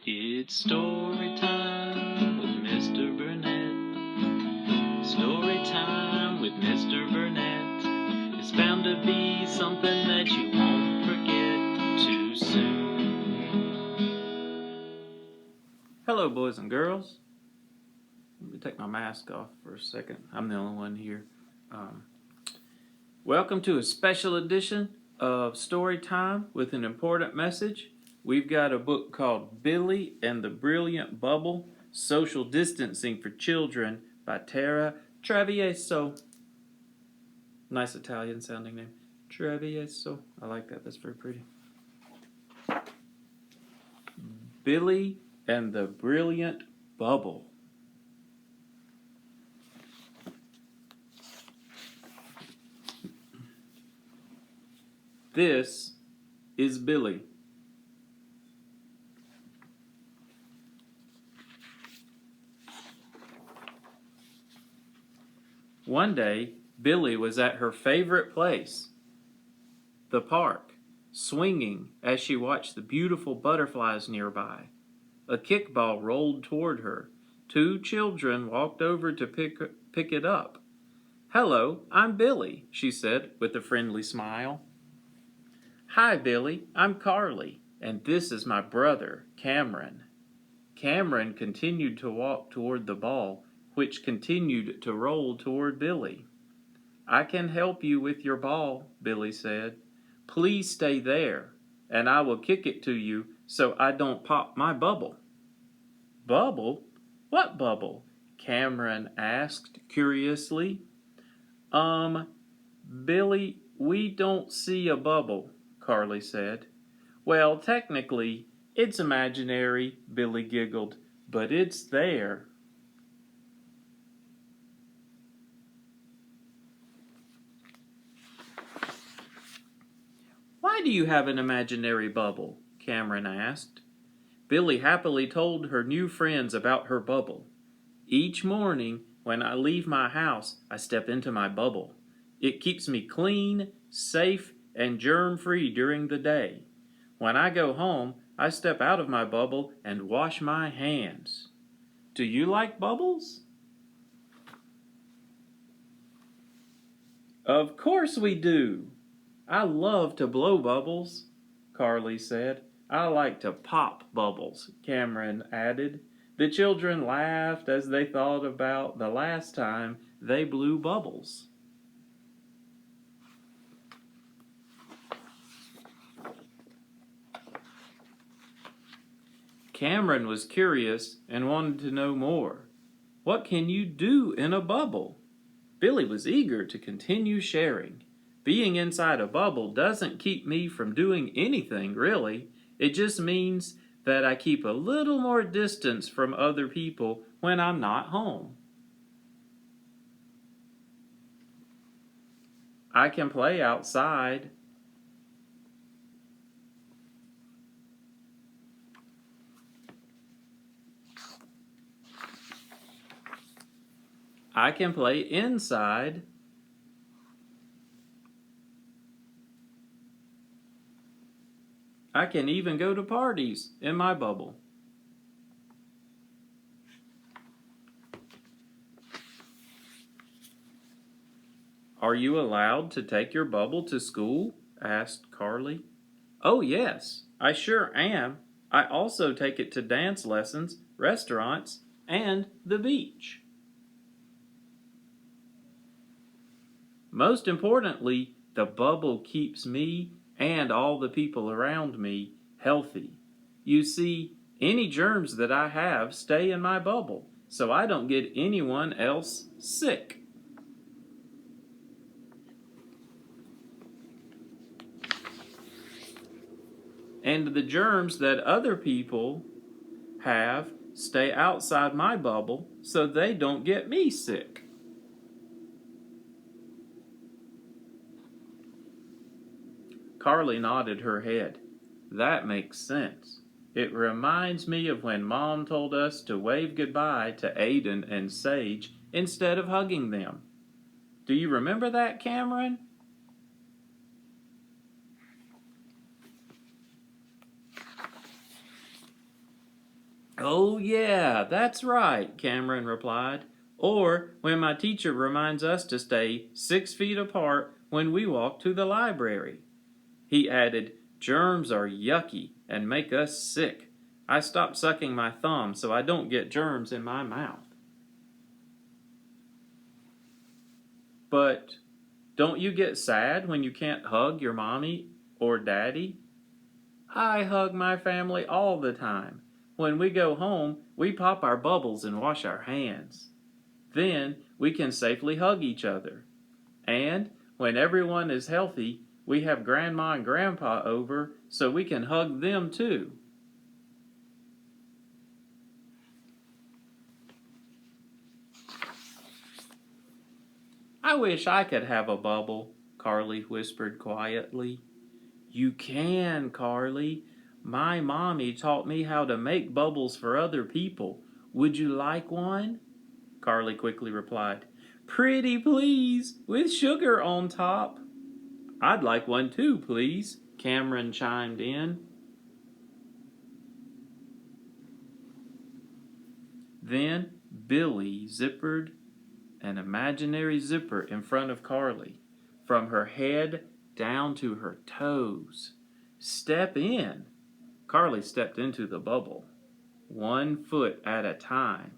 It's story time with Mr. Burnett. Story time with Mr. Burnett. It's bound to be something that you won't forget too soon. Hello, boys and girls. Let me take my mask off for a second. I'm the only one here. Welcome to a special edition of Story Time with an important message. We've got a book called Billie and the Brilliant Bubble, Social Distancing for Children by Tara Travieso. Nice Italian sounding name. Travieso. I like that. That's very pretty. Billie and the Brilliant Bubble. This is Billie. One day, Billie was at her favorite place, the park, swinging as she watched the beautiful butterflies nearby. A kickball rolled toward her. Two children walked over to pick it up. "Hello, I'm Billie," she said with a friendly smile. "Hi, Billie, I'm Carly, and this is my brother, Cameron." Cameron continued to walk toward the ball, which continued to roll toward Billie. "I can help you with your ball," Billie said. "Please stay there, and I will kick it to you so I don't pop my bubble." "Bubble? What bubble?" Cameron asked curiously. Billie, we don't see a bubble," Carly said. "Well, technically, it's imaginary," Billie giggled, "but it's there." "Why do you have an imaginary bubble?" Cameron asked. Billie happily told her new friends about her bubble. "Each morning, when I leave my house, I step into my bubble. It keeps me clean, safe, and germ-free during the day. When I go home, I step out of my bubble and wash my hands. Do you like bubbles?" "Of course we do. I love to blow bubbles," Carly said. "I like to pop bubbles," Cameron added. The children laughed as they thought about the last time they blew bubbles. Cameron was curious and wanted to know more. "What can you do in a bubble?" Billie was eager to continue sharing. "Being inside a bubble doesn't keep me from doing anything, really. It just means that I keep a little more distance from other people when I'm not home. I can play outside. I can play inside. I can even go to parties in my bubble." "Are you allowed to take your bubble to school?" asked Carly. "Oh yes, I sure am. I also take it to dance lessons, restaurants, and the beach. Most importantly, the bubble keeps me and all the people around me healthy. You see, any germs that I have stay in my bubble, so I don't get anyone else sick." "And the germs that other people have stay outside my bubble so they don't get me sick." Carly nodded her head. "That makes sense. It reminds me of when Mom told us to wave goodbye to Aiden and Sage instead of hugging them. Do you remember that, Cameron?" Oh, yeah, that's right, Cameron replied. Or when my teacher reminds us to stay 6 feet apart when we walk to the library. He added, germs are yucky and make us sick. I stopped sucking my thumb so I don't get germs in my mouth. But don't you get sad when you can't hug your mommy or daddy? I hug my family all the time. When we go home, we pop our bubbles and wash our hands. Then we can safely hug each other. And when everyone is healthy, we have Grandma and Grandpa over so we can hug them too. I wish I could have a bubble, Carly whispered quietly. You can, Carly. My mommy taught me how to make bubbles for other people. Would you like one? Carly quickly replied. Pretty please, with sugar on top. I'd like one too, please, Cameron chimed in. Then Billie zippered an imaginary zipper in front of Carly, from her head down to her toes. Step in. Carly stepped into the bubble, 1 foot at a time.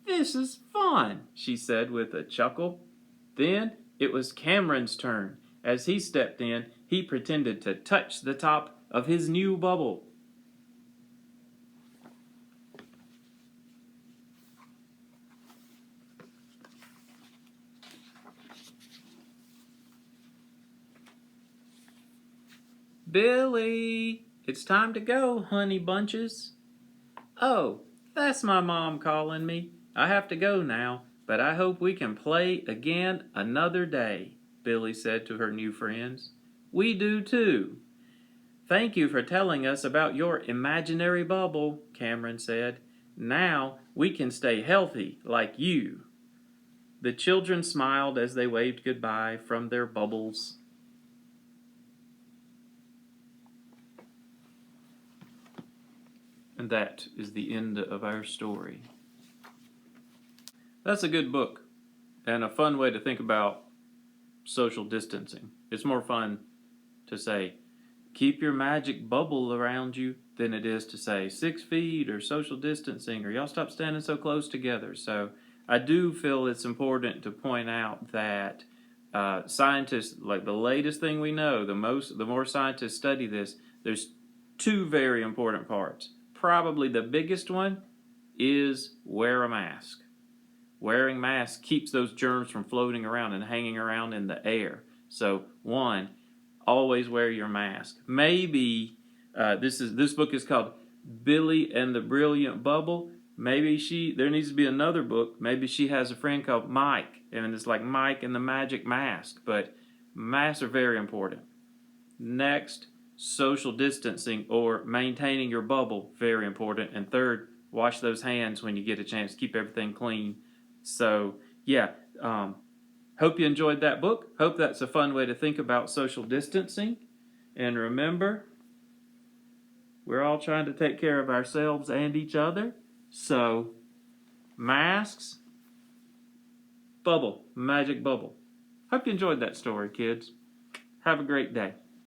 This is fun, she said with a chuckle. Then it was Cameron's turn. As he stepped in, he pretended to touch the top of his new bubble. Billie, it's time to go, honey bunches. Oh, that's my mom calling me. I have to go now, but I hope we can play again another day, Billie said to her new friends. We do too. Thank you for telling us about your imaginary bubble, Cameron said. Now we can stay healthy like you. The children smiled as they waved goodbye from their bubbles. And that is the end of our story. That's a good book and a fun way to think about social distancing. It's more fun to say, keep your magic bubble around you than it is to say 6 feet or social distancing or y'all stop standing so close together. So I do feel it's important to point out that scientists, like the latest thing we know, the more scientists study this, there's two very important parts. Probably the biggest one is wear a mask. Wearing masks keeps those germs from floating around and hanging around in the air. So one, always wear your mask. Maybe this book is called Billie and the Brilliant Bubble. Maybe there needs to be another book. Maybe she has a friend called Mike, and it's like Mike and the Magic Mask. But masks are very important. Next, social distancing or maintaining your bubble, very important. And third, wash those hands when you get a chance. Keep everything clean. So yeah, hope you enjoyed that book. Hope that's a fun way to think about social distancing. And remember, we're all trying to take care of ourselves and each other. So, masks, bubble, magic bubble. Hope you enjoyed that story, kids. Have a great day.